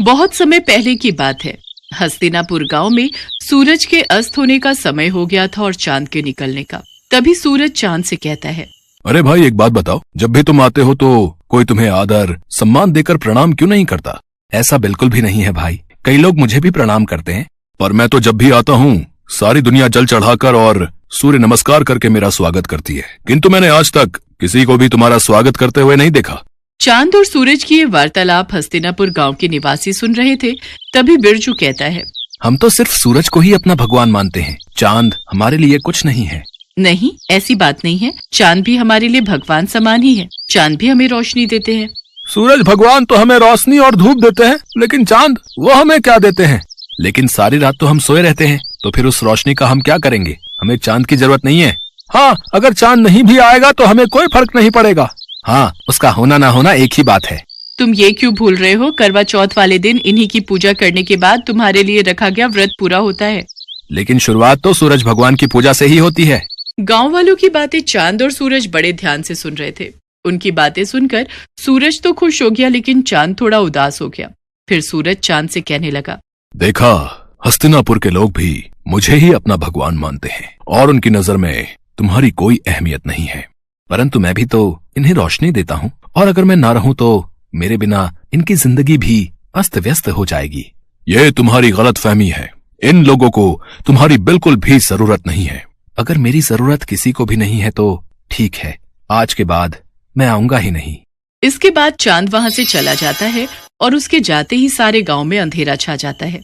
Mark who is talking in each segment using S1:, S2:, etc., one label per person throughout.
S1: बहुत समय पहले की बात है। हस्तिनापुर गांव में सूरज के अस्त होने का समय हो गया था और चांद के निकलने का। तभी सूरज चांद से कहता है,
S2: अरे भाई एक बात बताओ, जब भी तुम आते हो तो कोई तुम्हें आदर सम्मान देकर प्रणाम क्यों नहीं करता?
S3: ऐसा बिल्कुल भी नहीं है भाई, कई लोग मुझे भी प्रणाम करते हैं।
S2: पर मैं तो जब भी आता हूँ सारी दुनिया जल चढ़ाकर और सूर्य नमस्कार करके मेरा स्वागत करती है, किंतु मैंने आज तक किसी को भी तुम्हारा स्वागत करते हुए नहीं देखा।
S1: चांद और सूरज की ये वार्तालाप हस्तिनापुर गांव के निवासी सुन रहे थे। तभी बिरजू कहता है,
S3: हम तो सिर्फ सूरज को ही अपना भगवान मानते हैं, चांद हमारे लिए कुछ नहीं है।
S1: नहीं, ऐसी बात नहीं है। चांद भी हमारे लिए भगवान समान ही है। चांद भी हमें रोशनी देते हैं।
S2: सूरज भगवान तो हमें रोशनी और धूप देते हैं, लेकिन चांद वो हमें क्या देते हैं?
S3: लेकिन सारी रात तो हम सोए रहते हैं, तो फिर उस रोशनी का हम क्या करेंगे? हमें चांद की जरूरत नहीं है।
S2: हाँ, अगर चांद नहीं भी आएगा तो हमें कोई फर्क नहीं पड़ेगा।
S3: हाँ, उसका होना ना होना एक ही बात है।
S1: तुम ये क्यों भूल रहे हो? करवा चौथ वाले दिन इन्हीं की पूजा करने के बाद तुम्हारे लिए रखा गया व्रत पूरा होता है।
S3: लेकिन शुरुआत तो सूरज भगवान की पूजा से ही होती है।
S1: गांव वालों की बातें चांद और सूरज बड़े ध्यान से सुन रहे थे। उनकी बातें सुनकर सूरज तो खुश हो गया, लेकिन चांद थोड़ा उदास हो गया। फिर सूरज चांद से कहने लगा,
S2: देखा, हस्तिनापुर के लोग भी मुझे ही अपना भगवान मानते हैं और उनकी नजर में तुम्हारी कोई अहमियत नहीं है।
S3: परंतु मैं भी तो इन्हें रोशनी देता हूँ, और अगर मैं ना रहूं तो मेरे बिना इनकी जिंदगी भी अस्त व्यस्त हो जाएगी।
S2: ये तुम्हारी गलतफहमी है। इन लोगों को तुम्हारी बिल्कुल भी जरूरत नहीं है।
S3: अगर मेरी जरूरत किसी को भी नहीं है तो ठीक है, आज के बाद मैं आऊंगा ही नहीं।
S1: इसके बाद चांद वहां से चला जाता है और उसके जाते ही सारे गांव में अंधेरा छा जाता है।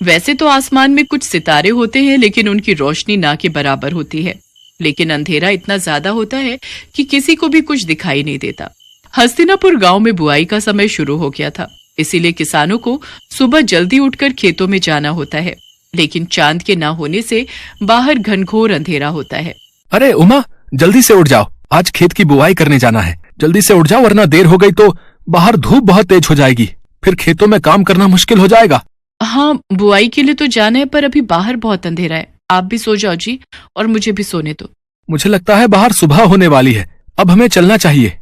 S1: वैसे तो आसमान में कुछ सितारे होते हैं, लेकिन उनकी रोशनी ना के बराबर होती है। लेकिन अंधेरा इतना ज्यादा होता है कि किसी को भी कुछ दिखाई नहीं देता। हस्तिनापुर गांव में बुआई का समय शुरू हो गया था, इसीलिए किसानों को सुबह जल्दी उठकर खेतों में जाना होता है। लेकिन चांद के ना होने से बाहर घनघोर अंधेरा होता है।
S3: अरे उमा, जल्दी से उठ जाओ, आज खेत की बुआई करने जाना है। जल्दी से उठ जाओ, वरना देर हो गई तो बाहर धूप बहुत तेज हो जाएगी, फिर खेतों में काम करना मुश्किल हो जाएगा।
S1: हाँ, बुआई के लिए तो जाना है, पर अभी बाहर बहुत अंधेरा है। आप भी सो जाओ जी, और मुझे भी सोने दो।
S3: मुझे लगता है बाहर सुबह होने वाली है, अब हमें चलना चाहिए।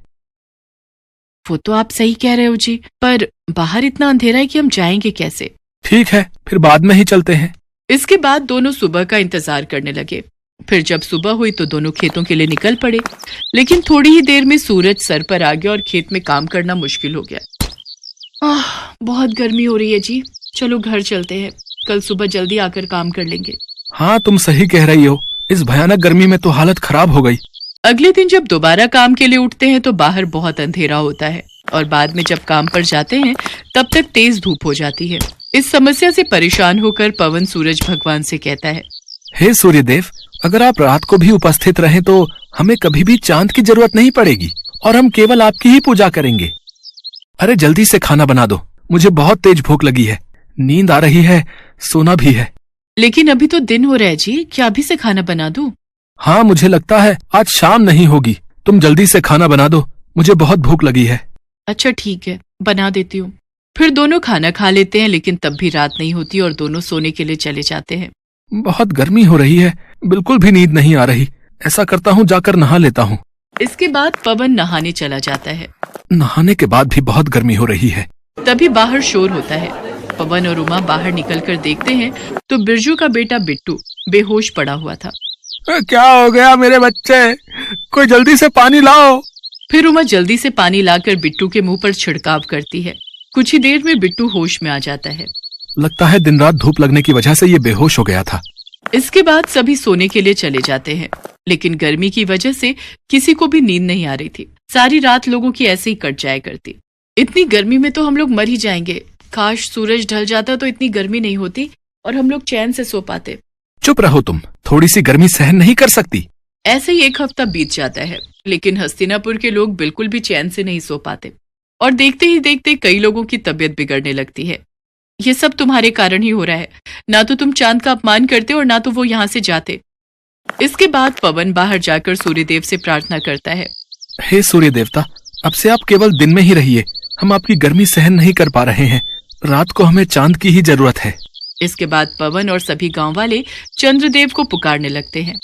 S1: वो तो आप सही कह रहे हो जी, पर बाहर इतना अंधेरा है कि हम जाएंगे कैसे?
S3: ठीक है, फिर बाद में ही चलते हैं।
S1: इसके बाद दोनों सुबह का इंतजार करने लगे। फिर जब सुबह हुई तो दोनों खेतों के लिए निकल पड़े। लेकिन थोड़ी ही देर में सूरज सर पर आ गया और खेत में काम करना मुश्किल हो गया। बहुत गर्मी हो रही है जी, चलो घर चलते हैं, कल सुबह जल्दी आकर काम कर लेंगे।
S3: हाँ, तुम सही कह रही हो, इस भयानक गर्मी में तो हालत खराब हो गई।
S1: अगले दिन जब दोबारा काम के लिए उठते हैं तो बाहर बहुत अंधेरा होता है, और बाद में जब काम पर जाते हैं तब तक तेज धूप हो जाती है। इस समस्या से परेशान होकर पवन सूरज भगवान से कहता है,
S3: हे सूर्यदेव, अगर आप रात को भी उपस्थित रहें तो हमें कभी भी चांद की जरूरत नहीं पड़ेगी और हम केवल आपकी ही पूजा करेंगे। अरे जल्दी से खाना बना दो, मुझे बहुत तेज भूख लगी है, नींद आ रही है, सोना भी है।
S1: लेकिन अभी तो दिन हो रहा है जी, क्या अभी से खाना बना दूं?
S3: हाँ, मुझे लगता है आज शाम नहीं होगी। तुम जल्दी से खाना बना दो, मुझे बहुत भूख लगी है।
S1: अच्छा ठीक है, बना देती हूँ। फिर दोनों खाना खा लेते हैं, लेकिन तब भी रात नहीं होती और दोनों सोने के लिए चले जाते हैं।
S3: बहुत गर्मी हो रही है, बिल्कुल भी नींद नहीं आ रही। ऐसा करता हूँ, जाकर नहा लेता हूँ।
S1: इसके बाद पवन नहाने चला जाता है।
S3: नहाने के बाद भी बहुत गर्मी हो रही है।
S1: तभी बाहर शोर होता है। पवन और उमा बाहर निकलकर देखते हैं तो बिरजू का बेटा बिट्टू बेहोश पड़ा हुआ था।
S3: क्या हो गया मेरे बच्चे? कोई जल्दी से पानी लाओ।
S1: फिर उमा जल्दी से पानी लाकर बिट्टू के मुंह पर छिड़काव करती है। कुछ ही देर में बिट्टू होश में आ जाता है।
S3: लगता है दिन रात धूप लगने की वजह से ये बेहोश हो गया था।
S1: इसके बाद सभी सोने के लिए चले जाते हैं, लेकिन गर्मी की वजह से किसी को भी नींद नहीं आ रही थी। सारी रात लोगों की ऐसे ही कट जाया करती। इतनी गर्मी में तो हम लोग मर ही जाएंगे। काश सूरज ढल जाता तो इतनी गर्मी नहीं होती और हम लोग चैन से सो पाते।
S3: चुप रहो तुम, थोड़ी सी गर्मी सहन नहीं कर सकती?
S1: ऐसे ही एक हफ्ता बीत जाता है, लेकिन हस्तिनापुर के लोग बिल्कुल भी चैन से नहीं सो पाते, और देखते ही देखते कई लोगों की तबीयत बिगड़ने लगती है। ये सब तुम्हारे कारण ही हो रहा है। ना तो तुम चांद का अपमान करते और ना तो वो यहाँ से जाते। इसके बाद पवन बाहर जाकर सूर्यदेव से प्रार्थना करता है,
S3: हे सूर्य देवता, अब से आप केवल दिन में ही रहिए। हम आपकी गर्मी सहन नहीं कर पा रहे हैं, रात को हमें चांद की ही जरूरत है।
S1: इसके बाद पवन और सभी गांव वाले चंद्रदेव को पुकारने लगते हैं।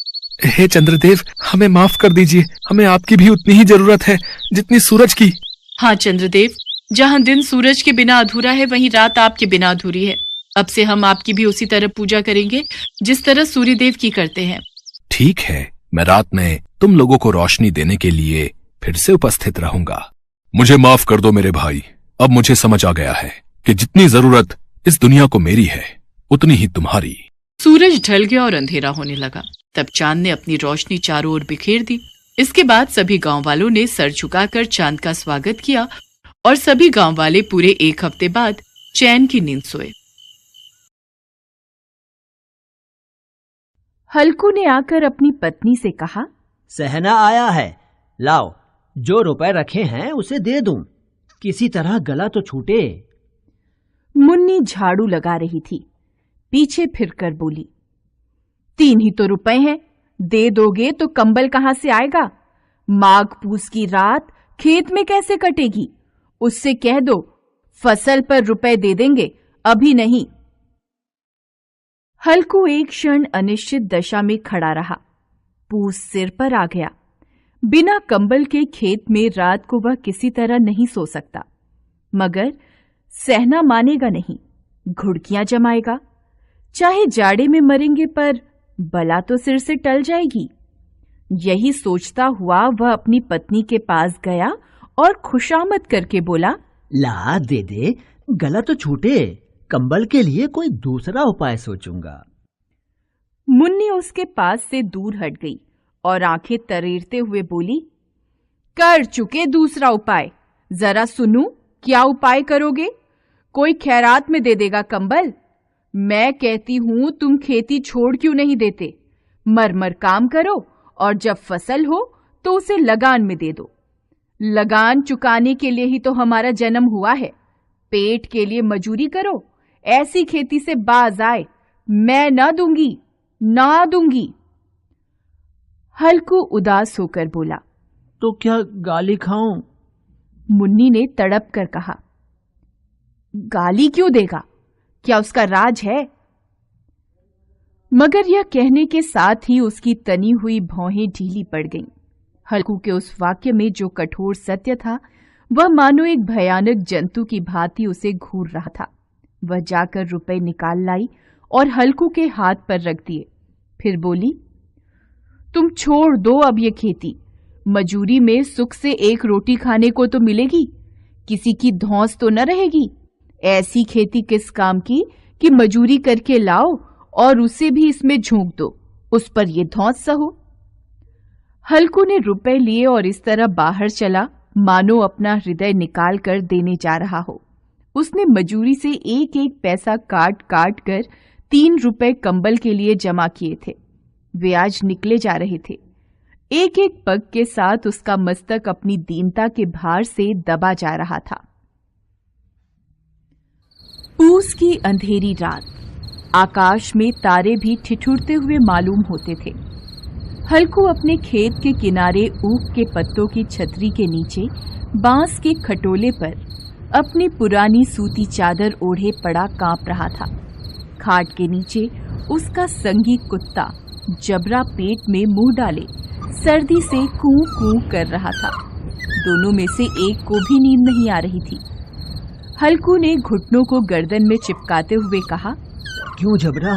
S3: हे चंद्रदेव, हमें माफ कर दीजिए, हमें आपकी भी उतनी ही जरूरत है जितनी सूरज की।
S1: हाँ चंद्रदेव, जहाँ दिन सूरज के बिना अधूरा है, वहीं रात आपके बिना अधूरी है। अब से हम आपकी भी उसी तरह पूजा करेंगे जिस तरह सूर्यदेव की करते हैं।
S2: ठीक है, मैं रात में तुम लोगों को रोशनी देने के लिए फिर से उपस्थित रहूंगा। मुझे माफ कर दो मेरे भाई, अब मुझे समझ आ गया है कि जितनी जरूरत इस दुनिया को मेरी है, उतनी ही तुम्हारी।
S1: सूरज ढल गया और अंधेरा होने लगा। तब चांद ने अपनी रोशनी चारों ओर बिखेर दी। इसके बाद सभी गांव वालों ने सर झुकाकर चांद का स्वागत किया और सभी गांव वाले पूरे 1 हफ्ते बाद चैन की नींद सोए।
S4: हल्कू ने आकर अपनी पत्नी से कहा,
S5: सहना आया है, लाओ जो रुपए रखे हैं उसे दे दूं, किसी तरह गला तो छूटे।
S4: मुन्नी झाड़ू लगा रही थी, पीछे फिरकर बोली, 3 ही तो रुपए हैं, दे दोगे तो कंबल कहां से आएगा? माघ पूस की रात खेत में कैसे कटेगी? उससे कह दो फसल पर रुपए दे देंगे, अभी नहीं। हल्कू एक क्षण अनिश्चित दशा में खड़ा रहा। पूस सिर पर आ गया। बिना कंबल के खेत में रात को वह किसी तरह नहीं सो सकता, मगर सहना मानेगा नहीं, घुड़कियां जमाएगा। चाहे जाड़े में मरेंगे पर बला तो सिर से टल जाएगी। यही सोचता हुआ वह अपनी पत्नी के पास गया और खुशामद करके बोला,
S5: ला दे दे, गला तो छूटे, कंबल के लिए कोई दूसरा उपाय सोचूंगा।
S4: मुन्नी उसके पास से दूर हट गई और आंखें तरेरते हुए बोली, कर चुके दूसरा उपाय, जरा सुनूं क्या उपाय करोगे? कोई खैरात में दे देगा कंबल? मैं कहती हूं तुम खेती छोड़ क्यों नहीं देते? मर काम करो और जब फसल हो तो उसे लगान में दे दो। लगान चुकाने के लिए ही तो हमारा जन्म हुआ है। पेट के लिए मजूरी करो, ऐसी खेती से बाज आए। मैं ना दूंगी। हल्कू उदास होकर बोला,
S5: तो क्या गाली खाऊं?
S4: मुन्नी ने तड़प कर कहा, गाली क्यों देगा? क्या उसका राज है? मगर यह कहने के साथ ही उसकी तनी हुई भौहें ढीली पड़ गईं। हल्कू के उस वाक्य में जो कठोर सत्य था, वह मानो एक भयानक जंतु की भांति उसे घूर रहा था। वह जाकर रुपए निकाल लाई और हल्कू के हाथ पर रख दिए। फिर बोली, तुम छोड़ दो अब ये खेती। मजूरी में सुख से 1 रोटी खाने को तो मिलेगी, किसी की धौंस तो न रहेगी। ऐसी खेती किस काम की कि मजूरी करके लाओ और उसे भी इसमें झोंक दो, उस पर ये धौंस सहो। हल्कू ने रुपए लिए और इस तरह बाहर चला मानो अपना हृदय निकाल कर देने जा रहा हो। उसने मजूरी से 1-1 पैसा काट कर 3 रुपए कंबल के लिए जमा किए थे। वे आज निकले जा रहे थे। एक पग के साथ उसका मस्तक अपनी दीनता के भार से दबा जा रहा था। पूस की अंधेरी रात, आकाश में तारे भी ठिठुरते हुए मालूम होते थे। हल्कू अपने खेत के किनारे ऊख के पत्तों की छतरी के नीचे बांस के खटोले पर अपनी पुरानी सूती चादर ओढ़े पड़ा कांप रहा था। खाट के नीचे उसका संगी कुत्ता जबरा पेट में मुंह डाले सर्दी से कूं कूं कर रहा था। दोनों में से एक को भी नींद नहीं आ रही थी। हल्कू ने घुटनों को गर्दन में चिपकाते हुए कहा,
S5: क्यों जबरा,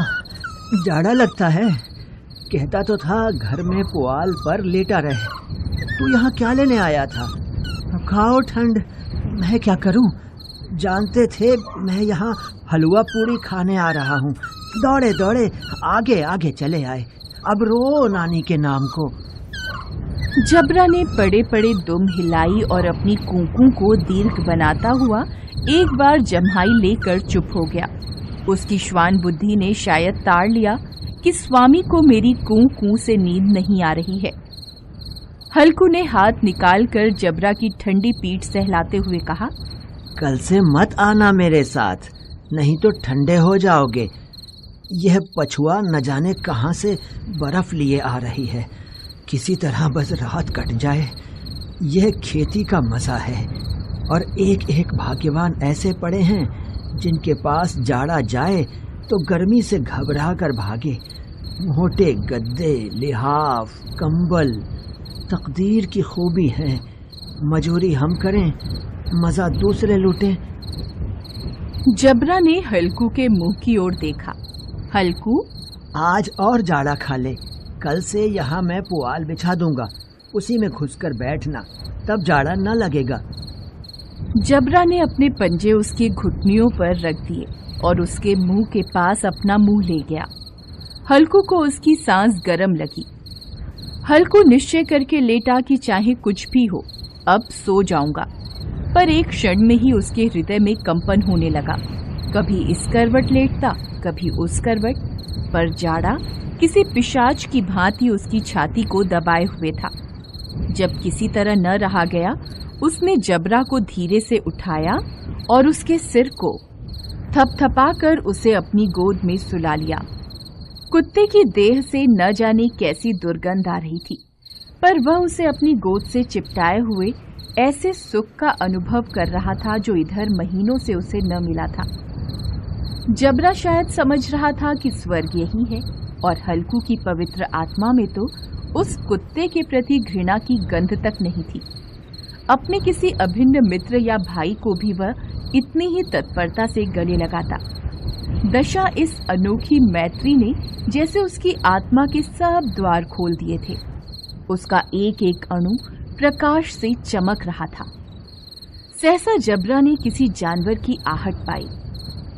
S5: जाड़ा लगता है? कहता तो था घर में पुआल पर लेटा रहे। तू यहाँ क्या लेने आया था? खाओ ठंड, मैं क्या करूं? जानते थे मैं यहाँ हलवा पूड़ी खाने आ रहा हूँ। दौड़े दौड़े आगे आगे चले आए, अब रो नानी के नाम को।
S4: जबरा ने पड़े पड़े दुम हिलाई और अपनी कूकू को दीर्घ बनाता हुआ एक बार जम्हाई लेकर चुप हो गया। उसकी श्वान बुद्धि ने शायद ताड़ लिया कि स्वामी को मेरी कूं से नींद नहीं आ रही है। हल्कू ने हाथ निकालकर जबरा की ठंडी पीठ सहलाते हुए कहा,
S5: कल से मत आना मेरे साथ, नहीं तो ठंडे हो जाओगे। यह पछुआ न जाने कहां से बर्फ लिए आ रही है। किसी तरह बस रात कट जाए। यह खेती का मजा है और एक एक भाग्यवान ऐसे पड़े हैं जिनके पास जाड़ा जाए तो गर्मी से घबरा कर भागे। मोटे गद्दे, लिहाफ, कंबल तकदीर की खूबी है। मजूरी हम करें मजा दूसरे लूटें।
S4: जबरा ने हल्कू के मुंह की ओर देखा। हल्कू,
S5: आज और जाड़ा खा ले, कल से यहाँ मैं पुआल बिछा दूंगा, उसी में घुसकर बैठना, तब जाड़ा न लगेगा।
S4: जबरा ने अपने पंजे उसकी घुटनियों पर रख दिए और उसके मुंह के पास अपना मुंह ले गया। हल्कू को उसकी सांस गर्म लगी। हल्कू निश्चय करके लेटा कि चाहे कुछ भी हो, अब सो जाऊंगा। पर एक क्षण में ही उसके हृदय में कंपन होने लगा। कभी इस करवट लेटता, कभी उस करवट, पर जाड़ा किसी पिशाच की भांति उसकी छाती को दबाए हुए था। जब किसी तरह न रहा गया, उसने जबरा को धीरे से उठाया और उसके सिर को थपथपाकर उसे अपनी गोद में सुला लिया। कुत्ते की देह से न जाने कैसी दुर्गंध आ रही थी, पर वह उसे अपनी गोद से चिपटाए हुए ऐसे सुख का अनुभव कर रहा था जो इधर महीनों से उसे न मिला था। जबरा शायद समझ रहा था कि स्वर्ग यही है, और हल्कू की पवित्र आत्मा में तो उस कुत्ते के प्रति घृणा की गंध तक नहीं थी। अपने किसी अभिन्न मित्र या भाई को भी वह इतनी ही तत्परता से गले लगाता। दशा इस अनोखी मैत्री ने जैसे उसकी आत्मा के सब द्वार खोल दिए थे। उसका एक एक अणु प्रकाश से चमक रहा था। सहसा जबरा ने किसी जानवर की आहट पाई।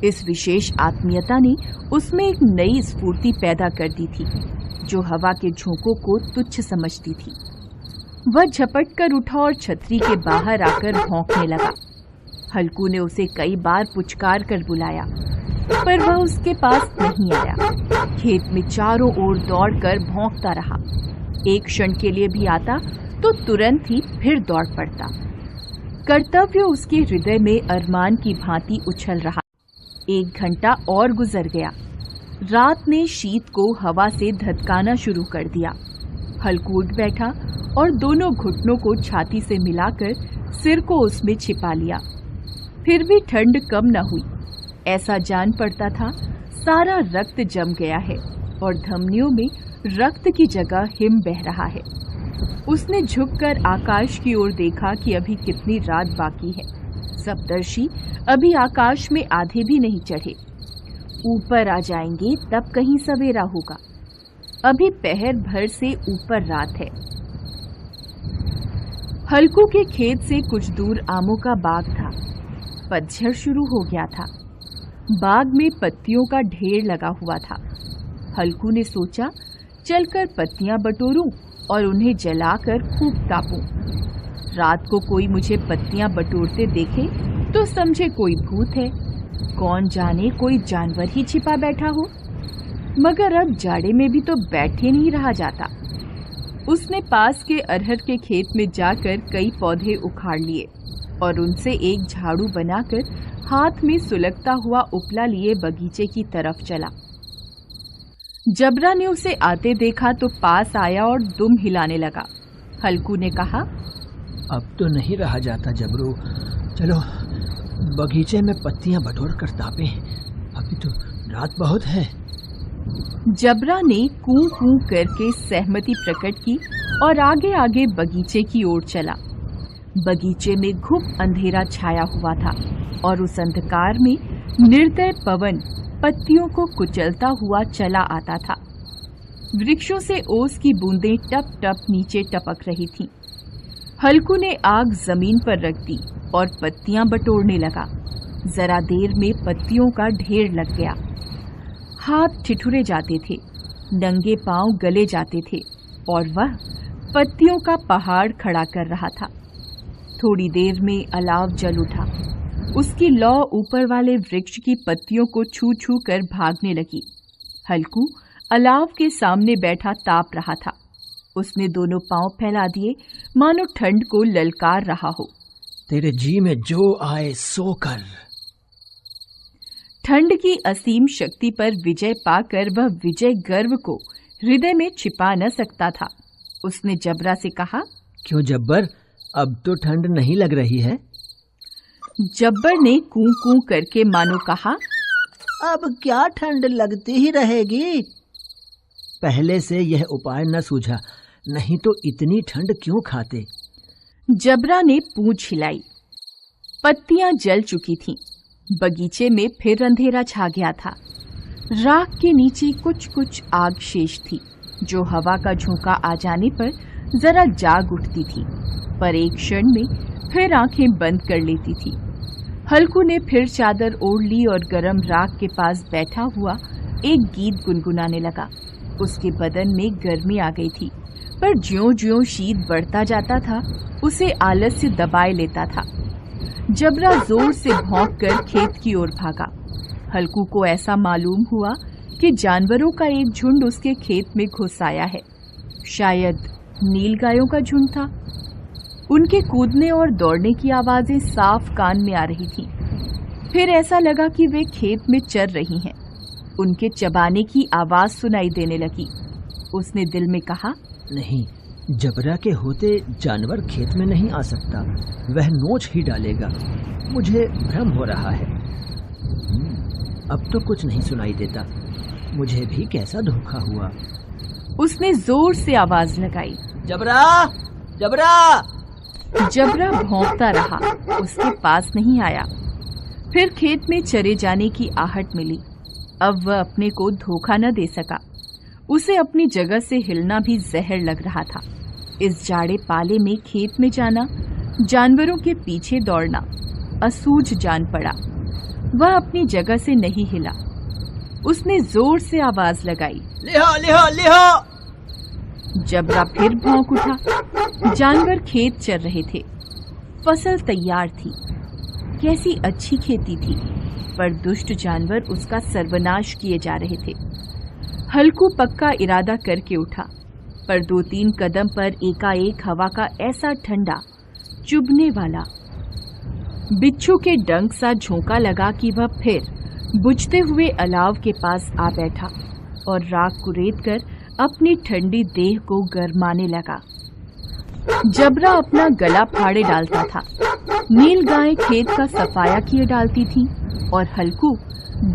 S4: इस विशेष आत्मीयता ने उसमें एक नई स्फूर्ति पैदा कर दी थी, जो हवा के झोंकों को तुच्छ समझती थी। वह झपट कर उठा और छतरी के बाहर आकर भौंकने लगा। हल्कू ने उसे कई बार पुचकार कर बुलाया, पर वह उसके पास नहीं आया। खेत में चारों ओर दौड़कर भौंकता रहा। एक क्षण के लिए भी आता तो तुरंत ही फिर दौड़ पड़ता। कर्तव्य उसके हृदय में अरमान की भांति उछल रहा। 1 घंटा और गुजर गया। रात ने शीत को हवा से धधकाना शुरू कर दिया। हल्कू उठ बैठा और दोनों घुटनों को छाती से मिलाकर सिर को उसमें छिपा लिया। फिर भी ठंड कम न हुई। ऐसा जान पड़ता था सारा रक्त जम गया है और धमनियों में रक्त की जगह हिम बह रहा है। उसने झुककर आकाश की ओर देखा कि अभी कितनी रात बाकी है। सप्तर्षि अभी आकाश में आधे भी नहीं चढ़े। ऊपर आ जाएंगे तब कहीं सवेरा होगा। अभी पहर भर से ऊपर रात है। हल्कू के खेत से कुछ दूर आमों का बाग था। पतझड़ शुरू हो गया था। बाग में पत्तियों का ढेर लगा हुआ था। हल्कू ने सोचा चलकर पत्तियां बटोरूं और उन्हें जलाकर खूब तापूं। रात को कोई मुझे पत्तियां बटोरते देखे तो समझे कोई भूत है, कौन जाने कोई जानवर ही छिपा बैठा हो। मगर अब जाड़े में भी तो बैठे नहीं रहा जाता। उसने पास के अरहर के खेत में जाकर कई पौधे उखाड़ लिए और उनसे एक झाड़ू बनाकर हाथ में सुलगता हुआ उपला लिए बगीचे की तरफ चला। जबरा ने उसे आते देखा तो पास आया और दुम हिलाने लगा। हल्कू ने कहा,
S5: अब तो नहीं रहा जाता जबरू, चलो बगीचे में पत्तियां बटोर कर तापें, अभी तो रात बहुत है।
S4: जबरा ने कूं कूं करके सहमति प्रकट की और आगे आगे बगीचे की ओर चला। बगीचे में घुप अंधेरा छाया हुआ था और उस अंधकार में निर्दय पवन पत्तियों को कुचलता हुआ चला आता था। वृक्षों से ओस की बूंदें टप टप नीचे टपक रही थीं। हल्कू ने आग जमीन पर रख दी और पत्तियां बटोरने लगा। जरा देर में पत्तियों का ढेर लग गया। हाथ ठिठुरे जाते थे, नंगे पांव गले जाते थे और वह पत्तियों का पहाड़ खड़ा कर रहा था। थोड़ी देर में अलाव जल उठा। उसकी लौ ऊपर वाले वृक्ष की पत्तियों को छू छू कर भागने लगी। हल्कू अलाव के सामने बैठा ताप रहा था। उसने दोनों पांव फैला दिए मानो ठंड को ललकार रहा हो।
S5: तेरे जी में जो आए सो कर।
S4: ठंड की असीम शक्ति पर विजय पाकर वह विजय गर्व को हृदय में छिपा न सकता था। उसने जबरा से कहा,
S5: क्यों जब्बर, अब तो ठंड नहीं लग रही है?
S4: जब्बर ने कूं कूं करके मानो कहा,
S5: अब क्या ठंड लगती ही रहेगी। पहले से यह उपाय न सूझा, नहीं तो इतनी ठंड क्यों खाते।
S4: जबरा ने पूंछ हिलाई। पत्तियां जल चुकी थीं। बगीचे में फिर अंधेरा छा गया था। राख के नीचे कुछ कुछ आग शेष थी, जो हवा का झोंका आ जाने पर जरा जाग उठती थी, पर एक क्षण में फिर आंखें बंद कर लेती थी। हल्कू ने फिर चादर ओढ़ ली और गरम राख के पास बैठा हुआ एक गीत गुनगुनाने लगा। उसके बदन में गर्मी आ गई थी, पर ज्यों-ज्यों शीत बढ़ता जाता था, उसे आलस्य दबाए लेता था। जबरा जोर से भौंककर खेत की ओर भागा। हल्कू को ऐसा मालूम हुआ कि जानवरों का एक झुंड उसके खेत में घुस आया है। शायद नीलगायों का झुंड था। उनके कूदने और दौड़ने की आवाजें साफ कान में आ रही थीं। फिर ऐसा लगा कि वे खेत में चर रही हैं। उनके चबाने की आवाज सुनाई देने लगी। उसने दिल में कहा,
S5: नहीं, जबरा के होते जानवर खेत में नहीं आ सकता, वह नोच ही डालेगा। मुझे भ्रम हो रहा है। अब तो कुछ नहीं सुनाई देता। मुझे भी कैसा धोखा हुआ।
S4: उसने जोर से आवाज लगाई,
S5: जबरा, जबरा।
S4: जबरा भौंकता रहा, उसके पास नहीं आया। फिर खेत में चरे जाने की आहट मिली। अब वह अपने को धोखा न दे सका। उसे अपनी जगह से हिलना भी जहर लग रहा था। इस जाड़े पाले में खेत में जाना, जानवरों के पीछे दौड़ना असूझ जान पड़ा। वह अपनी जगह से नहीं हिला। उसने जोर से आवाज लगाई,
S5: लिहा, लिहा, लिहा।
S4: जबरा फिर भौंक उठा। जानवर खेत चर रहे थे। फसल तैयार थी। कैसी अच्छी खेती थी, पर दुष्ट जानवर उसका सर्वनाश किए जा रहे थे। हल्कू पक्का इरादा करके उठा, पर 2-3 कदम पर एकाएक हवा का ऐसा ठंडा, चुभने वाला, बिच्छू के डंक सा झोंका लगा कि वह फिर बुझते हुए अलाव के पास आ बैठा और राख कुरेद कर अपनी ठंडी देह को गरमाने लगा। जबरा अपना गला फाड़े डालता था। नील गाय खेत का सफाया किए डालती थी और हल्कू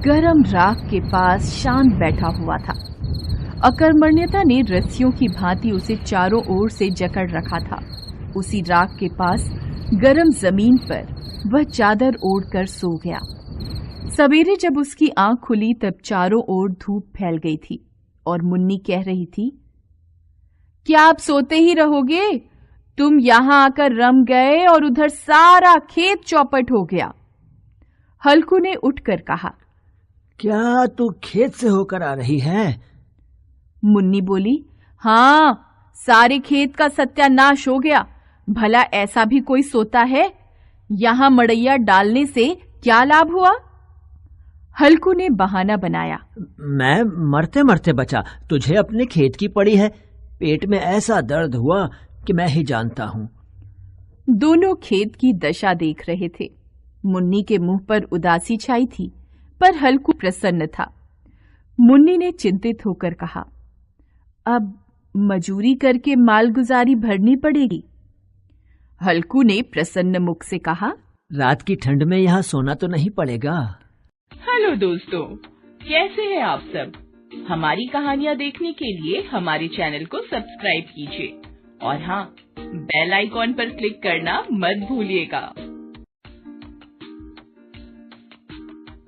S4: गरम राख के पास शांत बैठा हुआ था। अकर्मण्यता ने रस्सियों की भांति उसे चारों ओर से जकड़ रखा था। उसी राख के पास गरम जमीन पर वह चादर ओढ़कर सो गया। सवेरे जब उसकी आंख खुली तब चारों ओर धूप फैल गई थी और मुन्नी कह रही थी, क्या आप सोते ही रहोगे? तुम यहां आकर रम गए और उधर सारा खेत चौपट हो गया। हल्कू ने उठकर कहा,
S5: क्या तू खेत से होकर आ रही है?
S4: मुन्नी बोली, हाँ, सारे खेत का सत्यानाश हो गया। भला ऐसा भी कोई सोता है? यहां मड़ैया डालने से क्या लाभ हुआ? हल्कू ने बहाना बनाया,
S5: मैं मरते मरते बचा। तुझे अपने खेत की पड़ी है। पेट में ऐसा दर्द हुआ कि मैं ही जानता हूँ।
S4: दोनों खेत की दशा देख रहे थे। मुन्नी के मुंह पर उदासी छाई थी, पर हल्कू प्रसन्न था। मुन्नी ने चिंतित होकर कहा, अब मजूरी करके मालगुजारी भरनी पड़ेगी। हल्कू ने प्रसन्न मुख से कहा,
S5: रात की ठंड में यहाँ सोना तो नहीं पड़ेगा।
S1: हेलो दोस्तों, कैसे हैं आप सब? हमारी कहानियाँ देखने के लिए हमारे चैनल को सब्सक्राइब कीजिए और हाँ, बेल आइकॉन पर क्लिक करना मत भूलिएगा।